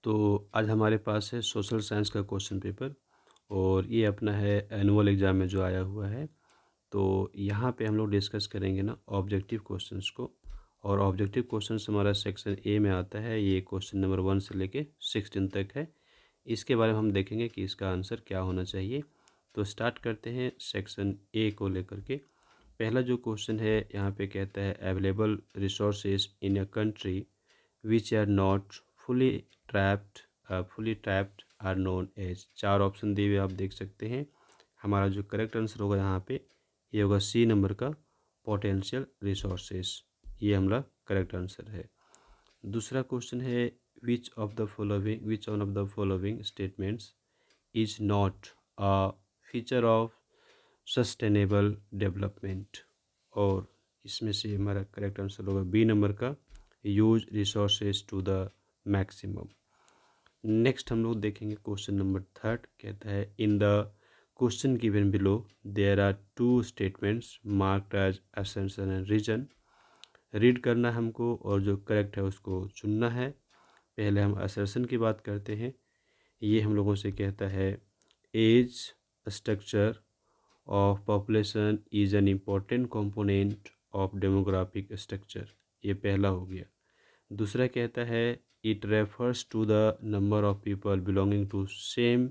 तो आज हमारे पास है सोशल साइंस का क्वेश्चन पेपर और ये अपना है एनुअल एग्ज़ाम में जो आया हुआ है। तो यहाँ पे हम लोग डिस्कस करेंगे ना ऑब्जेक्टिव क्वेश्चंस को। और ऑब्जेक्टिव क्वेश्चंस हमारा सेक्शन ए में आता है। ये क्वेश्चन नंबर 1 से लेके 16 तक है। इसके बारे में हम देखेंगे कि इसका आंसर क्या होना चाहिए। तो स्टार्ट करते हैं सेक्शन ए को लेकर के। पहला जो क्वेश्चन है यहाँ पे कहता है available resources in a country which are not fully trapped are known as. चार ऑप्शन दिए हुए आप देख सकते हैं। हमारा जो करेक्ट आंसर होगा यहाँ पे ये होगा सी नंबर का पोटेंशियल रिसोर्सेस। ये हमारा करेक्ट आंसर है। दूसरा क्वेश्चन है which one of the following statements is not a feature of sustainable development. और इसमें से हमारा करेक्ट आंसर होगा बी नंबर का use resources to the maximum. Next हम लोग देखेंगे क्वेश्चन नंबर 3 कहता है in the question given below there are two statements marked as assertion and reason. Read करना है हमको और जो करेक्ट है उसको चुनना है। पहले हम असर्शन की बात करते हैं। ये हम लोगों से कहता है age structure of population is an important component of demographic structure. ये पहला हो गया। दूसरा कहता है it refers to the number of people belonging to same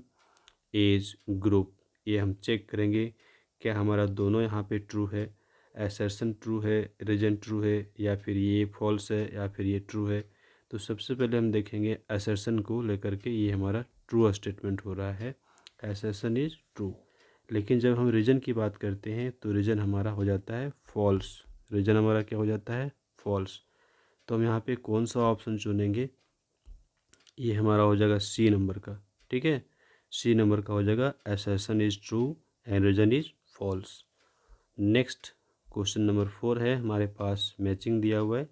age group. ये हम चेक करेंगे क्या हमारा दोनों यहाँ पे ट्रू है, असर्शन ट्रू है, रीजन ट्रू है, या फिर ये फॉल्स है, या फिर ये ट्रू है। तो सबसे पहले हम देखेंगे असर्शन को लेकर के। ये हमारा ट्रू स्टेटमेंट हो रहा है, असर्शन इज ट्रू। लेकिन जब हम रीजन की बात करते हैं तो रीजन हमारा हो जाता है फॉल्स। रीजन हमारा क्या हो जाता है? फॉल्स। तो हम यहाँ पे कौन सा ऑप्शन चुनेंगे? ये हमारा हो जाएगा सी नंबर का। ठीक है, सी नंबर का हो जाएगा assertion is true and reason is false. Next question number 4 है हमारे पास, मैचिंग दिया हुआ है।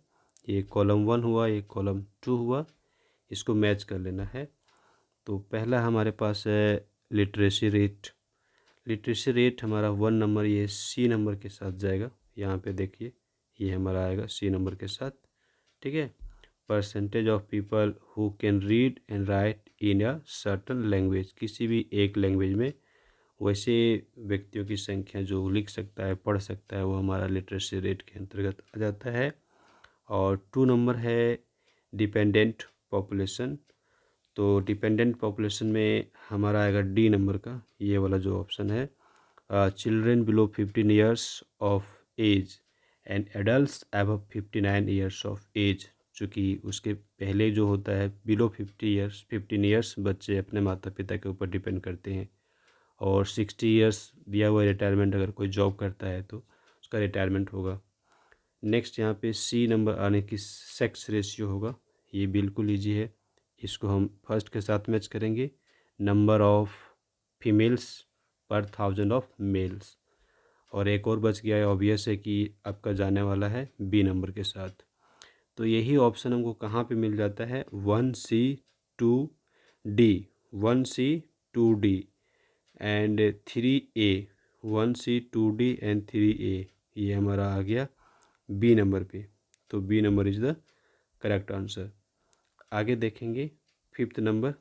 ये कॉलम 1 हुआ, ये कॉलम 2 हुआ, इसको मैच कर लेना है। तो पहला हमारे पास है लिटरेसी रेट। लिटरेसी रेट हमारा 1 नंबर, ये सी नंबर के साथ जाएगा। यहाँ पे देखिए ये हमारा आएगा सी नंबर के साथ। ठीक है, percentage of people who can read and right in a certain language. किसी भी एक लैंग्वेज में वैसे व्यक्तियों की संख्या जो लिख सकता है, पढ़ सकता है, वो हमारा लिटरेसी रेट के अंतर्गत आ जाता है। और 2 नंबर है डिपेंडेंट पॉपुलेशन। तो डिपेंडेंट पॉपुलेशन में हमारा आएगा डी नंबर का, ये वाला जो ऑप्शन है, children below 15 years of age and adults above 59 years of age. चूँकि उसके पहले जो होता है बिलो 15 ईयर्स बच्चे अपने माता पिता के ऊपर डिपेंड करते हैं। और 60 ईयर्स दिया हुआ रिटायरमेंट, अगर कोई जॉब करता है तो उसका रिटायरमेंट होगा। नेक्स्ट यहाँ पे सी नंबर आने की सेक्स रेशियो होगा। ये बिल्कुल ईजी है, इसको हम फर्स्ट के साथ मैच करेंगे, नंबर ऑफ फीमेल्स पर 1000 ऑफ मेल्स। और एक और बच गया है, ऑब्वियस है कि आपका जाने वाला है बी नंबर के साथ। तो यही ऑप्शन हमको कहाँ पे मिल जाता है? 1C2D, 1C2D and 3A, 1C2D and 3A। ये हमारा आ गया बी नंबर पे। तो B number is the correct answer. आगे देखेंगे 5th नंबर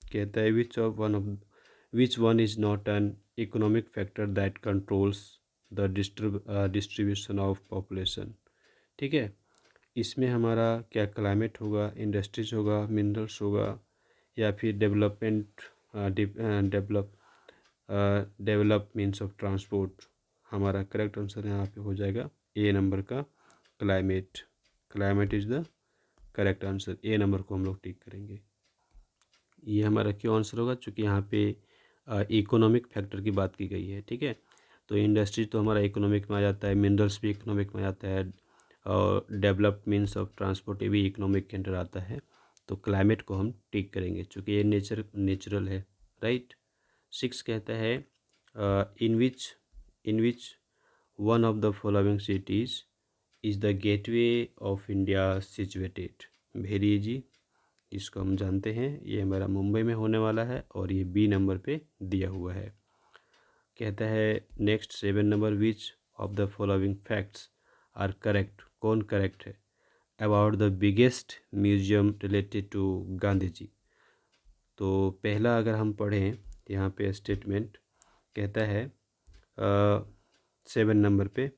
कहता है which one is not an economic factor that controls the distribution of population. ठीक है, इसमें हमारा क्या क्लाइमेट होगा, इंडस्ट्रीज होगा, मिनरल्स होगा, या फिर डेवलप मीन्स ऑफ ट्रांसपोर्ट। हमारा करेक्ट आंसर यहाँ पे हो जाएगा ए नंबर का climate. Climate is the correct answer. A number को हम लोग टिक करेंगे। ये हमारा क्यों आंसर होगा? चूँकि यहाँ पे इकोनॉमिक फैक्टर की बात की गई है। ठीक है, तो इंडस्ट्री तो हमारा इकोनॉमिक में आ जाता है, मिनरल्स भी इकोनॉमिक में आता है, और डेवलप मीन्स ऑफ ट्रांसपोर्ट ये भी इकोनॉमिक के अंडर आता है। तो क्लाइमेट को हम टिक करेंगे चूँकि ये नेचुरल है। राइट। 6 कहता है in which one of the following cities is the gateway of India situated. Very easy, इसको हम जानते हैं, ये हमारा मुंबई में होने वाला है और ये बी नंबर पे दिया हुआ है। कहता है next 7 number which of the following facts are correct. कौन करेक्ट है? About the biggest museum related to Gandhi ji. तो पहला अगर हम पढ़ें तो यहाँ पे स्टेटमेंट कहता है 7 नंबर पे,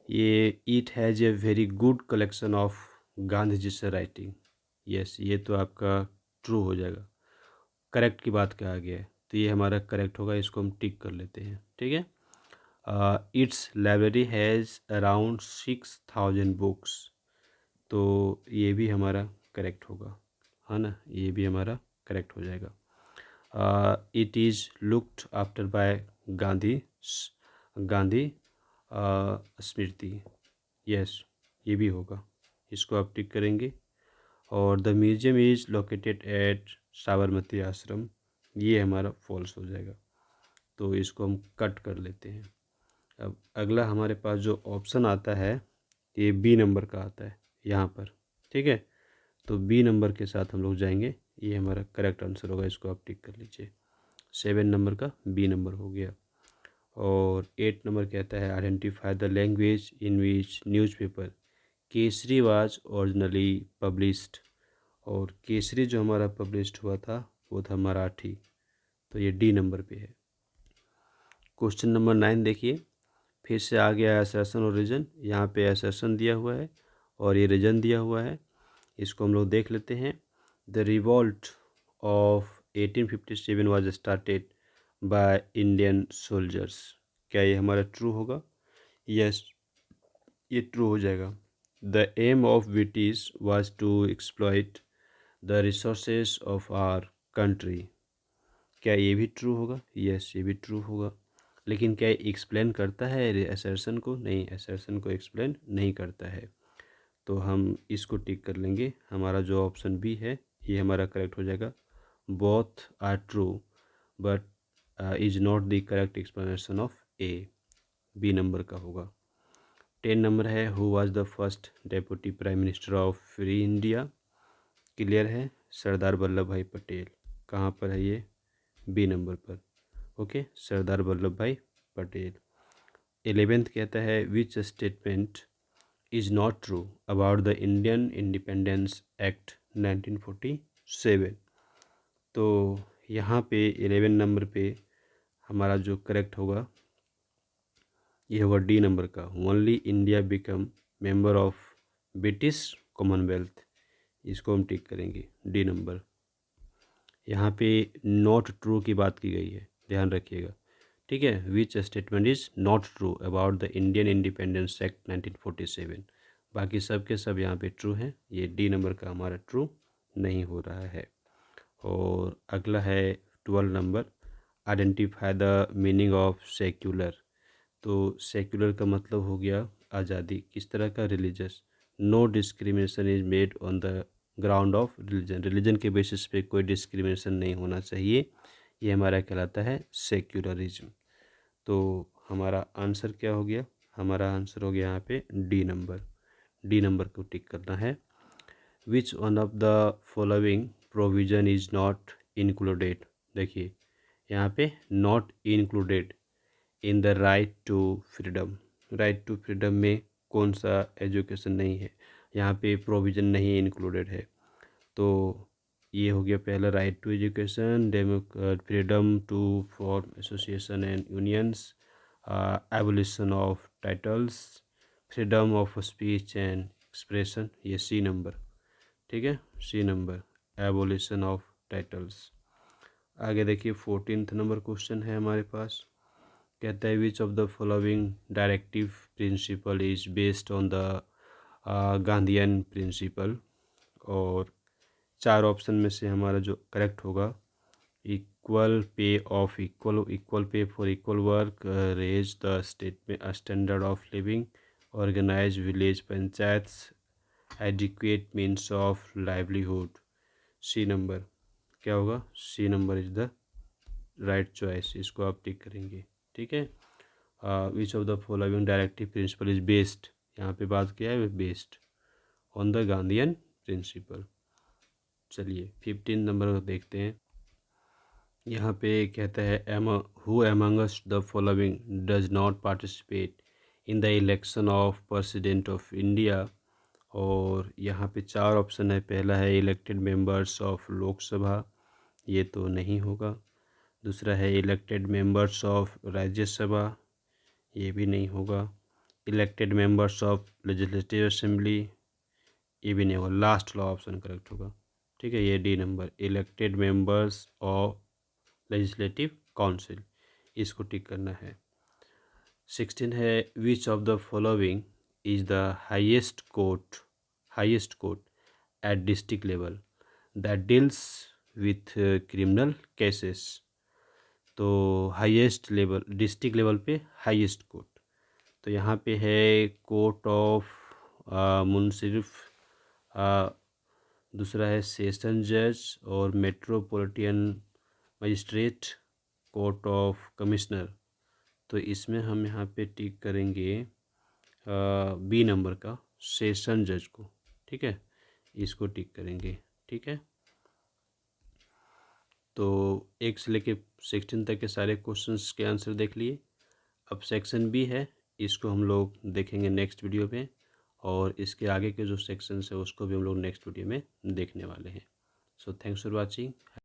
ये it has a very good collection of Gandhi ji से राइटिंग। यस, ये तो आपका ट्रू हो जाएगा। करेक्ट की बात कहा गया है तो ये हमारा करेक्ट होगा, इसको हम टिक कर लेते हैं। ठीक है। It's library has around 6000 books, तो ये भी हमारा करेक्ट होगा, है ना, ये भी हमारा करेक्ट हो जाएगा। It is looked after bye Gandhi Gandhi Smriti. Yes, ये भी होगा, इसको आप टिक करेंगे। और the museum is located at Sabarmati आश्रम, ये हमारा फॉल्स हो जाएगा, तो इसको हम कट कर लेते हैं। अब अगला हमारे पास जो ऑप्शन आता है ये बी नंबर का आता है यहाँ पर। ठीक है, तो बी नंबर के साथ हम लोग जाएंगे, ये हमारा करेक्ट आंसर होगा, इसको आप टिक कर लीजिए। 7 नंबर का बी नंबर हो गया। और 8 नंबर कहता है identify the language in which newspaper Kesari was originally published, और केसरी जो हमारा पब्लिश्ड हुआ था वो था मराठी, तो ये डी नंबर पे है। क्वेश्चन नंबर 9 देखिए, फिर से आ गया असर्शन और रीजन। यहाँ पे असर्शन दिया हुआ है और ये रीजन दिया हुआ है, इसको हम लोग देख लेते हैं। The revolt of 1857 was started by Indian soldiers, क्या ये हमारा ट्रू होगा? यस, ये ट्रू हो जाएगा। The aim of British was to exploit the resources of our country, क्या ये भी ट्रू होगा? यस, ये भी ट्रू होगा। लेकिन क्या एक्सप्लेन करता है असर्शन को? नहीं, असर्शन को एक्सप्लेन नहीं करता है, तो हम इसको टिक कर लेंगे। हमारा जो ऑप्शन बी है ये हमारा करेक्ट हो जाएगा। Both are true but is not the correct explanation of A, B number का होगा। 10 नंबर है, who was the first deputy prime minister of free India? Clear है, सरदार वल्लभ भाई पटेल। कहाँ पर है ये? बी नंबर पर। ओके, सरदार वल्लभ भाई पटेल। 11th कहता है which statement is not true about the Indian Independence Act 1947, तो यहाँ पे 11 नंबर पे हमारा जो करेक्ट होगा ये होगा डी नंबर का, only India become member of British Commonwealth, इसको हम टिक करेंगे, डी नंबर। यहाँ पे नॉट ट्रू की बात की गई है, ध्यान रखिएगा। ठीक है, which statement is not true about the Indian Independence Act 1947, बाकी सब के सब यहाँ पे ट्रू हैं, ये डी नंबर का हमारा ट्रू नहीं हो रहा है। और अगला है 12 number, identify the meaning of secular, तो सेक्युलर का मतलब हो गया आज़ादी, किस तरह का? Religious. No discrimination is made on the ground of religion, religion के बेसिस पे कोई डिस्क्रिमिनेशन नहीं होना चाहिए, ये हमारा कहलाता है सेक्युलरिज्म। तो हमारा आंसर क्या हो गया? हमारा आंसर हो गया यहाँ पे डी नंबर, डी नंबर को टिक करना है। Which one of the following provision is not included, देखिए यहाँ पे not included in the right to freedom, right to freedom में कौन सा एजुकेशन नहीं है? यहाँ पे प्रोविज़न नहीं इंक्लूडेड है, तो ये हो गया पहला right to education, freedom to form association and unions, abolition of titles, freedom of speech and expression, ये सी नंबर। ठीक है, C number, abolition of titles. आगे देखिए 14th नंबर क्वेश्चन है हमारे पास, कहता है which of the following directive principle is based on the Gandhian principle, और 4 ऑप्शन में से हमारा जो करेक्ट होगा, equal pay of equal pay for equal work, raise the state में standard of living, organise village panchayats, adequate means of livelihood, C number क्या होगा? C number is the right choice, इसको आप टिक करेंगे। ठीक है, which of the following directive principle is based, यहाँ पे बात किया है based on the Gandhian principle. चलिए 15 नंबर को देखते हैं। यहाँ पे कहता है who amongst the following does not participate in the election of president of India, और यहाँ पे 4 ऑप्शन है। पहला है इलेक्टेड मेंबर्स ऑफ लोकसभा, ये तो नहीं होगा। दूसरा है इलेक्टेड मेंबर्स ऑफ राज्यसभा, ये भी नहीं होगा। Elected members of legislative assembly, ये भी नहीं होगा। लास्ट वाला ऑप्शन करेक्ट होगा। ठीक है, ये D number, elected members of legislative council, इसको टिक करना है। 16 है which of the following is the highest court at district level that deals with criminal cases. तो हाईएस्ट लेवल, डिस्ट्रिक्ट लेवल पे हाईएस्ट कोर्ट, तो यहाँ पे है कोर्ट ऑफ मुंसिफ, दूसरा है सेशन जज और metropolitan magistrate, court of commissioner. तो इसमें हम यहाँ पे टिक करेंगे बी नंबर का, सेशन जज को। ठीक है, इसको टिक करेंगे। ठीक है, तो 1 से लेके 16 तक के सारे क्वेश्चंस के आंसर देख लिए। अब सेक्शन बी है, इसको हम लोग देखेंगे नेक्स्ट वीडियो में, और इसके आगे के जो सेक्शंस है उसको भी हम लोग नेक्स्ट वीडियो में देखने वाले हैं। So thanks for watching.